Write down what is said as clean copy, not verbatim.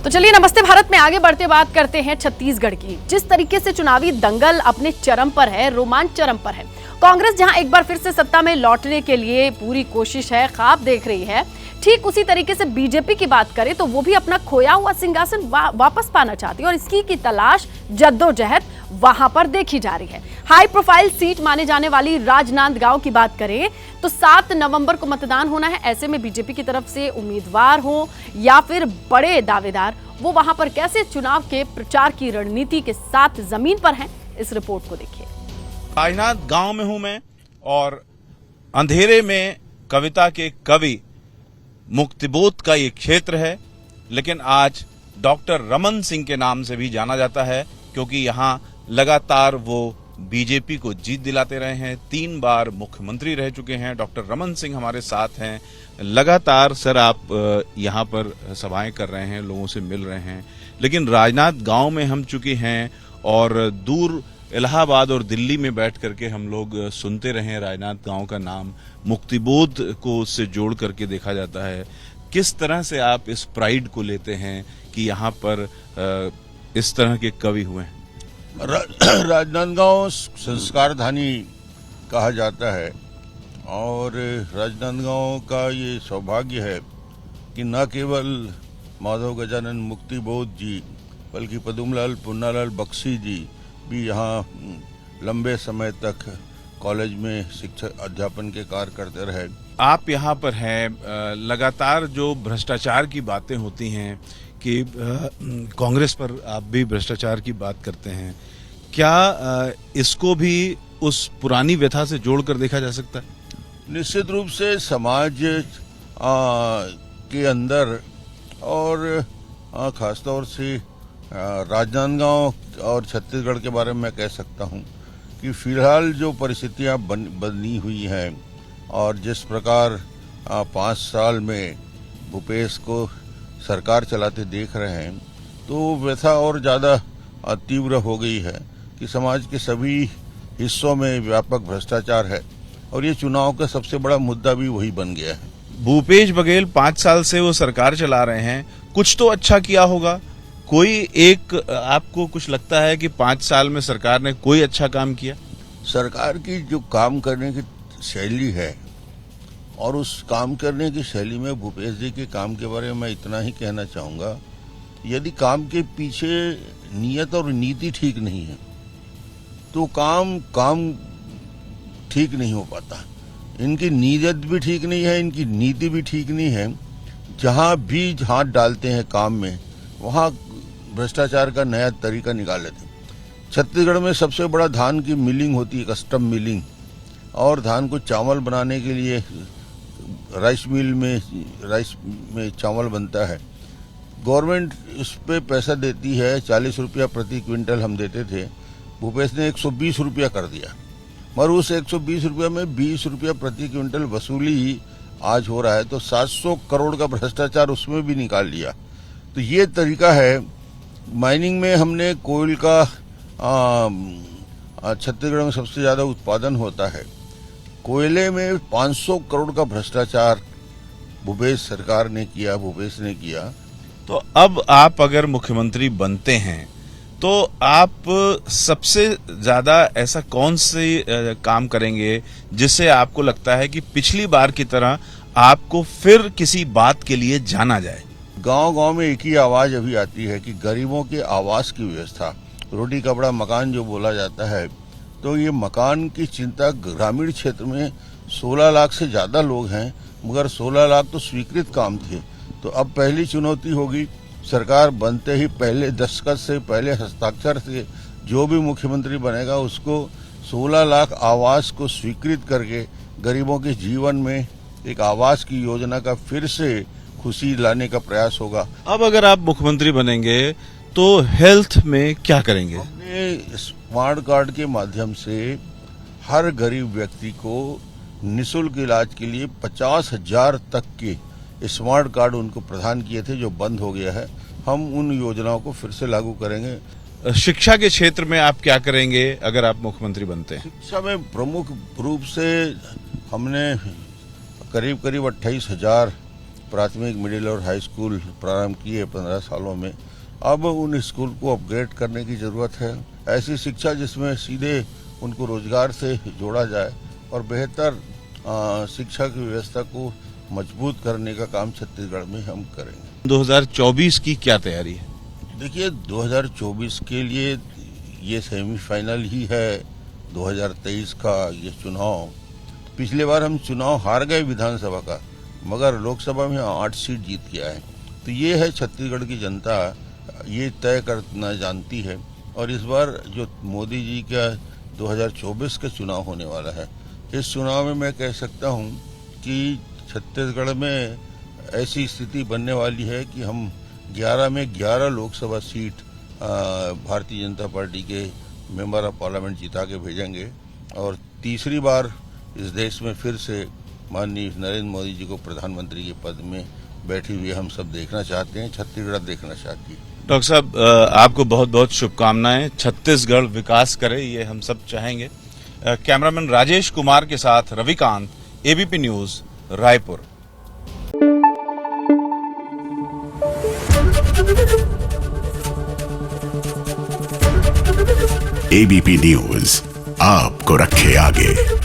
तो चलिए नमस्ते भारत में आगे बढ़ते बात करते हैं छत्तीसगढ़ की। जिस तरीके से चुनावी दंगल अपने चरम पर है, रोमांच चरम पर है। कांग्रेस जहां एक बार फिर से सत्ता में लौटने के लिए पूरी कोशिश है, ख्वाब देख रही है, ठीक उसी तरीके से बीजेपी की बात करें तो वो भी अपना खोया हुआ सिंहासन वापस पाना चाहती है और इसकी की तलाश जद्दोजहद वहां पर देखी जा रही है। हाई प्रोफाइल सीट माने जाने वाली राजनांदगांव की बात करें तो 7 नवंबर को मतदान होना है। ऐसे में बीजेपी की तरफ से उम्मीदवार हो या फिर बड़े दावेदार, वो वहां पर कैसे चुनाव के प्रचार की रणनीति के साथ जमीन पर हैं, इस रिपोर्ट को देखिए। राजनांदगांव में हूं मैं और अंधेरे में कविता के कवि मुक्तिबोध का ये क्षेत्र है, लेकिन आज डॉक्टर रमन सिंह के नाम से भी जाना जाता है क्योंकि यहाँ लगातार वो बीजेपी को जीत दिलाते रहे हैं। 3 बार मुख्यमंत्री रह चुके हैं। डॉक्टर रमन सिंह हमारे साथ हैं। लगातार सर आप यहाँ पर सभाएं कर रहे हैं, लोगों से मिल रहे हैं, लेकिन राजनांदगांव में हम चुके हैं और दूर इलाहाबाद और दिल्ली में बैठ करके हम लोग सुनते रहे राजनांदगांव का नाम, मुक्तिबोध को उससे जोड़ करके देखा जाता है। किस तरह से आप इस प्राइड को लेते हैं कि यहाँ पर इस तरह के कवि हुए हैं? राजनांदगांव संस्कारधानी कहा जाता है और राजनांदगांव का ये सौभाग्य है कि न केवल माधव गजानन मुक्तिबोध जी बल्कि पदुमलाल पुन्नालाल बख्शी जी भी यहाँ लंबे समय तक कॉलेज में शिक्षक अध्यापन के कार्य करते रहे। आप यहाँ पर हैं, लगातार जो भ्रष्टाचार की बातें होती हैं कि कांग्रेस पर आप भी भ्रष्टाचार की बात करते हैं, क्या इसको भी उस पुरानी व्यथा से जोड़कर देखा जा सकता है? निश्चित रूप से समाज के अंदर और खासतौर से राजनांदगांव और छत्तीसगढ़ के बारे में मैं कह सकता हूं कि फिलहाल जो परिस्थितियां बनी हुई हैं और जिस प्रकार 5 साल में भूपेश को सरकार चलाते देख रहे हैं, तो व्यथा और ज़्यादा तीव्र हो गई है कि समाज के सभी हिस्सों में व्यापक भ्रष्टाचार है और ये चुनाव का सबसे बड़ा मुद्दा भी वही बन गया है। भूपेश बघेल 5 साल से वो सरकार चला रहे हैं, कुछ तो अच्छा किया होगा। कोई एक आपको कुछ लगता है कि 5 साल में सरकार ने कोई अच्छा काम किया? सरकार की जो काम करने की शैली है और उस काम करने की शैली में भूपेश जी के काम के बारे में मैं इतना ही कहना चाहूँगा, यदि काम के पीछे नियत और नीति ठीक नहीं है तो काम ठीक नहीं हो पाता। इनकी नीयत भी ठीक नहीं है, इनकी नीति भी ठीक नहीं है। जहाँ भी हाथ डालते हैं काम में, वहाँ भ्रष्टाचार का नया तरीका निकाल लेते हैं। छत्तीसगढ़ में सबसे बड़ा धान की मिलिंग होती है, कस्टम मिलिंग, और धान को चावल बनाने के लिए राइस में चावल बनता है। गवर्नमेंट इस पे पैसा देती है, 40 रुपया प्रति क्विंटल हम देते थे, भूपेश ने 120 रुपया कर दिया, मगर उस 120 रुपया में 20 रुपया प्रति क्विंटल वसूली आज हो रहा है, तो 700 करोड़ का भ्रष्टाचार उसमें भी निकाल लिया। तो ये तरीका है। माइनिंग में हमने कोयल का छत्तीसगढ़ में सबसे ज्यादा उत्पादन होता है, कोयले में 500 करोड़ का भ्रष्टाचार भूपेश ने किया। तो अब आप अगर मुख्यमंत्री बनते हैं तो आप सबसे ज्यादा ऐसा कौन से काम करेंगे जिससे आपको लगता है कि पिछली बार की तरह आपको फिर किसी बात के लिए जाना जाए? गांव-गांव में एक ही आवाज अभी आती है कि गरीबों के आवास की व्यवस्था, रोटी कपड़ा मकान जो बोला जाता है, तो ये मकान की चिंता ग्रामीण क्षेत्र में 16 लाख से ज्यादा लोग हैं, मगर 16 लाख तो स्वीकृत काम थे। तो अब पहली चुनौती होगी, सरकार बनते ही पहले दस्तखत से पहले हस्ताक्षर से जो भी मुख्यमंत्री बनेगा उसको 16 लाख आवास को स्वीकृत करके गरीबों के जीवन में एक आवास की योजना का फिर से खुशी लाने का प्रयास होगा। अब अगर आप मुख्यमंत्री बनेंगे तो हेल्थ में क्या करेंगे? हमने स्मार्ट कार्ड के माध्यम से हर गरीब व्यक्ति को निःशुल्क इलाज के लिए 50,000 तक के स्मार्ट कार्ड उनको प्रदान किए थे, जो बंद हो गया है। हम उन योजनाओं को फिर से लागू करेंगे। शिक्षा के क्षेत्र में आप क्या करेंगे अगर आप मुख्यमंत्री बनते हैं? शिक्षा में प्रमुख रूप से हमने करीब 28,000 प्राथमिक, मिडिल और हाई स्कूल प्रारंभ किए 15 सालों में। अब उन स्कूल को अपग्रेड करने की ज़रूरत है। ऐसी शिक्षा जिसमें सीधे उनको रोजगार से जोड़ा जाए और बेहतर शिक्षा की व्यवस्था को मजबूत करने का काम छत्तीसगढ़ में हम करेंगे। 2024 की क्या तैयारी है? देखिए, 2024 के लिए ये सेमीफाइनल ही है 2023 का ये चुनाव। पिछले बार हम चुनाव हार गए विधानसभा का, मगर लोकसभा में 8 सीट जीत के आए। तो ये है छत्तीसगढ़ की जनता, ये तय करना जानती है। और इस बार जो मोदी जी का 2024 का चुनाव होने वाला है, इस चुनाव में मैं कह सकता हूँ कि छत्तीसगढ़ में ऐसी स्थिति बनने वाली है कि हम 11 में 11 लोकसभा सीट भारतीय जनता पार्टी के मेंबर ऑफ पार्लियामेंट जिता के भेजेंगे और तीसरी बार इस देश में फिर से माननीय नरेंद्र मोदी जी को प्रधानमंत्री के पद में बैठी हुई हम सब देखना चाहते हैं, छत्तीसगढ़ देखना चाहती है। डॉक्टर साहब, आपको बहुत बहुत शुभकामनाएं। छत्तीसगढ़ विकास करे, ये हम सब चाहेंगे। कैमरामैन राजेश कुमार के साथ Ravikant, ABP news, Raipur. ABP news आपको रखे आगे।